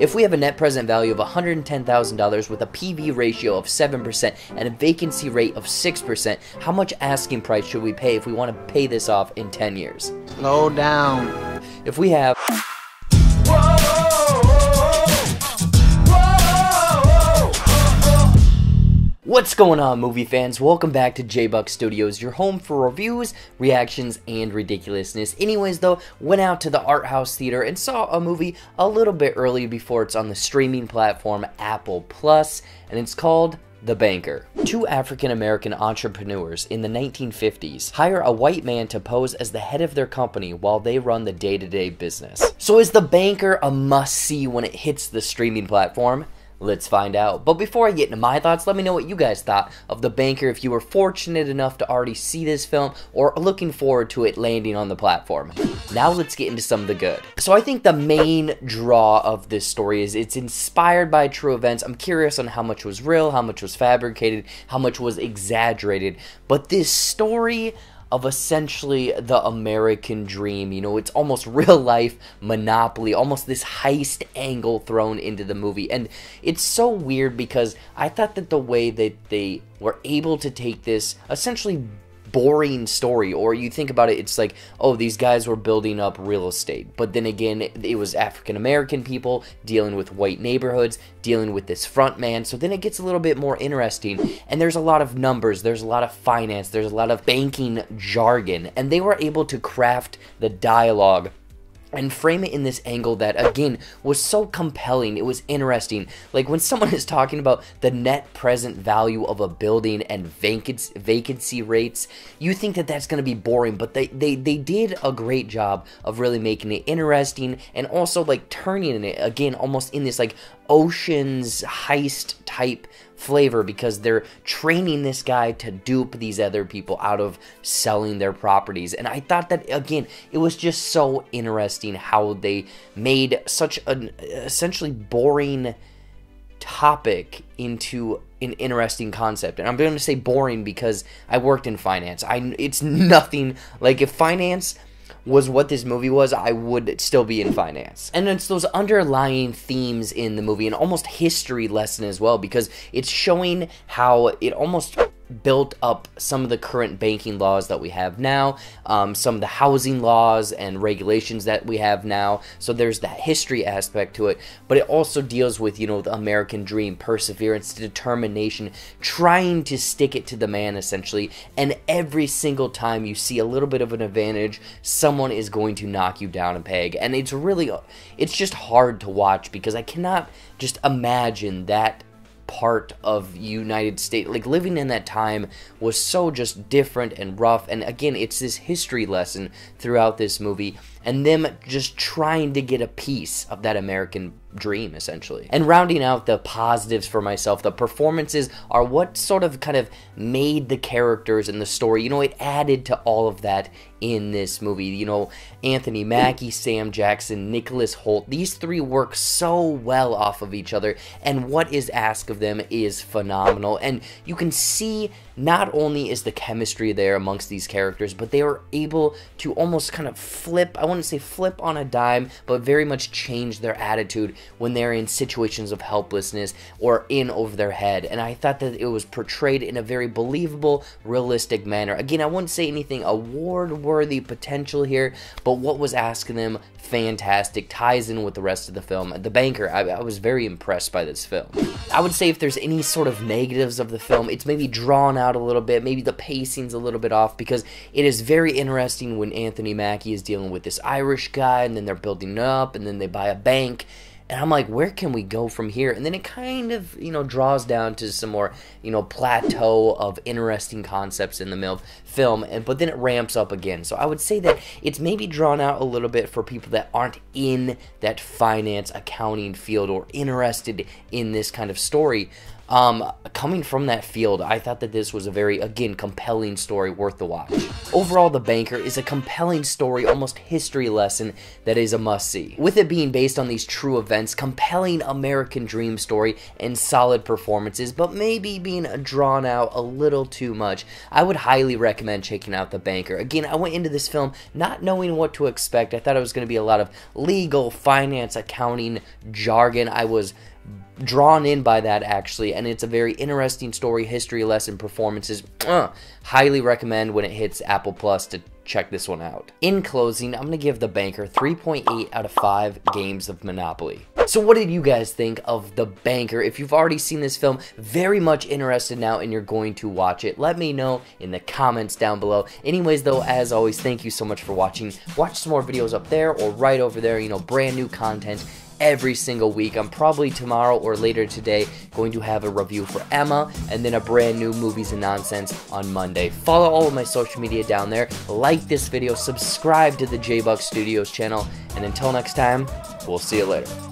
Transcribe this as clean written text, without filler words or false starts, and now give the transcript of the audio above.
If we have a net present value of $110,000 with a PV ratio of 7% and a vacancy rate of 6%, how much asking price should we pay if we want to pay this off in 10 years? Slow down. If we have... What's going on, movie fans? Welcome back to J-Buck Studios, your home for reviews, reactions, and ridiculousness. Anyways, though, went out to the art house theater and saw a movie a little bit early before it's on the streaming platform Apple Plus, and it's called The Banker. Two African-American entrepreneurs in the 1950s hire a white man to pose as the head of their company while they run the day-to-day business. So is The Banker a must-see when it hits the streaming platform? Let's find out. But before I get into my thoughts, let me know what you guys thought of The Banker if you were fortunate enough to already see this film or looking forward to it landing on the platform. Now let's get into some of the good. So I think the main draw of this story is it's inspired by true events. I'm curious on how much was real, how much was fabricated, how much was exaggerated. But this story of essentially the American dream, you know, it's almost real life Monopoly, almost this heist angle thrown into the movie. And it's so weird because I thought that the way that they were able to take this essentially boring story, or you think about it, it's like, oh, these guys were building up real estate, but then again, it was African American people dealing with white neighborhoods, dealing with this front man, so then it gets a little bit more interesting, and there's a lot of numbers, there's a lot of finance, there's a lot of banking jargon, and they were able to craft the dialogue and frame it in this angle that, again, was so compelling. It was interesting. Like, when someone is talking about the net present value of a building and vacancy rates, you think that that's going to be boring, but they did a great job of really making it interesting and also, like, turning it, again, almost in this, like, Ocean's heist type flavor, because they're training this guy to dupe these other people out of selling their properties. And I thought that, again, it was just so interesting how they made such an essentially boring topic into an interesting concept. And I'm going to say boring because I worked in finance. It's nothing like, if finance was what this movie was, I would still be in finance. And it's those underlying themes in the movie, and almost history lesson as well, because it's showing how it almost built up some of the current banking laws that we have now, some of the housing laws and regulations that we have now. So there's that history aspect to it, but it also deals with, you know, the American dream, perseverance, determination, trying to stick it to the man, essentially. And every single time you see a little bit of an advantage, someone is going to knock you down a peg. And it's really, it's just hard to watch, because I cannot just imagine that part of United States, like, living in that time was so just different and rough. And again, it's this history lesson throughout this movie, and them just trying to get a piece of that American dream, essentially. And rounding out the positives for myself, the performances are what sort of kind of made the characters in the story, you know, it added to all of that in this movie. You know, Anthony Mackie, Sam Jackson, Nicholas Hoult, these three work so well off of each other, and what is asked of them is phenomenal. And you can see not only is the chemistry there amongst these characters, but they were able to almost kind of flip, I wouldn't say flip on a dime, but very much change their attitude when they're in situations of helplessness or in over their head. And I thought that it was portrayed in a very believable, realistic manner. Again, I wouldn't say anything award-worthy potential here, but what was asked of them, fantastic, ties in with the rest of the film. The Banker, I was very impressed by this film. I would say if there's any sort of negatives of the film, it's maybe drawn out a little bit, maybe the pacing's a little bit off, because it is very interesting when Anthony Mackie is dealing with this Irish guy, and then they're building up, and then they buy a bank, and I'm like, where can we go from here? And then it kind of, you know, draws down to some more, you know, plateau of interesting concepts in the film, but then it ramps up again. So I would say that it's maybe drawn out a little bit for people that aren't in that finance accounting field or interested in this kind of story. Coming from that field, I thought that this was a very, again, compelling story worth the watch. Overall, The Banker is a compelling story, almost history lesson that is a must-see. With it being based on these true events, compelling American dream story, and solid performances, but maybe being drawn out a little too much, I would highly recommend checking out The Banker. Again, I went into this film not knowing what to expect. I thought it was going to be a lot of legal, finance, accounting, jargon. I was drawn in by that, actually, and it's a very interesting story, history lesson, performances. Highly recommend when it hits Apple Plus to check this one out. In closing, I'm going to give The Banker 3.8 out of 5 games of Monopoly. So what did you guys think of The Banker? If you've already seen this film, very much interested now and you're going to watch it, let me know in the comments down below. Anyways, though, as always, thank you so much for watching. Watch some more videos up there or right over there, brand new content every single week. I'm probably tomorrow or later today going to have a review for Emma, and then a brand new Movies and Nonsense on Monday. Follow all of my social media down there, like this video, subscribe to the J-Buck Studios channel, and until next time, we'll see you later.